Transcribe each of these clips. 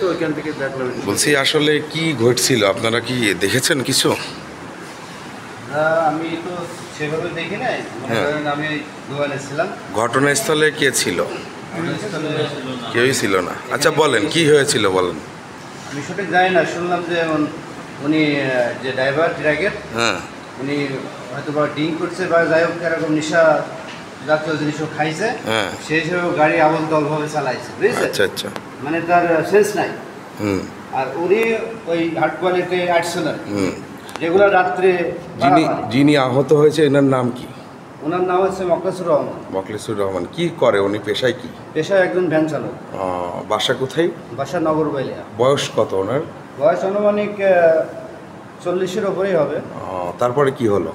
তো ওইখান থেকে দেখলাম। বলছি আসলে কি ঘটছিল, আপনারা কি দেখেছেন কিছু? আমি তো সেভাবে দেখি নাই, হ্যাঁ। আমি দোকানে ছিলাম। ঘটনাস্থলে কে ছিল? কেউই ছিল না। আচ্ছা বলেন কি হয়েছিল বলেন। আমি সঠিক জানি না, শুনলাম যে উনি যে ড্রাইভার ট্রাকের, হ্যাঁ উনি হয়তো বা ড্রিঙ্ক করছে বা যাই হোক এরকম নেশা জাতীয় জিনিসও খাইছে, হ্যাঁ। সেই হিসেবে গাড়ি আবল তলভাবে চালাইছে, বুঝেছে? আচ্ছা আচ্ছা। মানে তার সেন্স নাই। হুম আর উনি ওই হার্ড কোয়ালিটি আসছিল, হুম। যেগুলো রাত্রে যিনি আহত হয়েছে এনার নাম কি? ওনার নাম হচ্ছে মকলেসুর রহমান। মখলেসুর রহমান। কি করে উনি, পেশায় কি? পেশায় একজন ভ্যান চালক। বাসা কোথায়? বাসা নগরবাইলিয়া। বয়স কত ওনার? বয়স আনুমানিক 40-এর ওপরেই হবে। তারপরে কি হলো?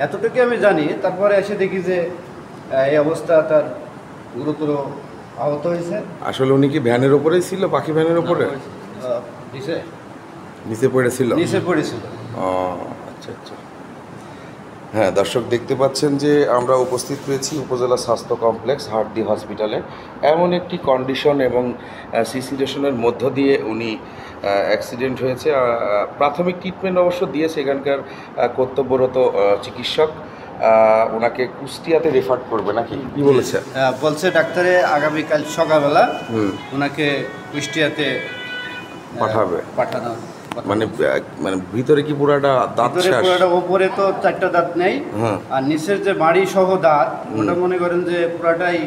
এতটুকু আমি জানি। তারপরে এসে দেখি যে এই অবস্থা, তার গুরুতর আহত হয়েছে। আসলে উনি কি ভ্যানের ওপরেই ছিল, পাখি ভ্যানের ওপরে নিচে নিচে পড়েছিল? নিচে পড়েছিল। আচ্ছা আচ্ছা। হ্যাঁ দর্শক দেখতে পাচ্ছেন যে আমরা উপস্থিত হয়েছি উপজেলা স্বাস্থ্য কমপ্লেক্স হার্ডি হসপিটালে। এমন একটি কন্ডিশন এবং সিচুয়েশনের মধ্য দিয়ে উনি অ্যাক্সিডেন্ট হয়েছে। প্রাথমিক ট্রিটমেন্ট অবশ্য দিয়েছে এখানকার কর্তব্যরত চিকিৎসক। ওনাকে কুষ্টিয়াতে রেফার করবে নাকি কি বলেছে? বলছে ডাক্তারে আগামীকাল সকালবেলা ওনাকে কুষ্টিয়াতে পাঠানো। মানে মানে ভিতরে কি পুরাটা দাঁত? পুরোটা ওপরে তো 4টা দাঁত নেই, আর নিচের যে মাড়ি সহ দাঁত ওটা মনে করেন যে পুরাটাই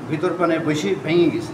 ভিতর পানে বেশি ভেঙে গেছে।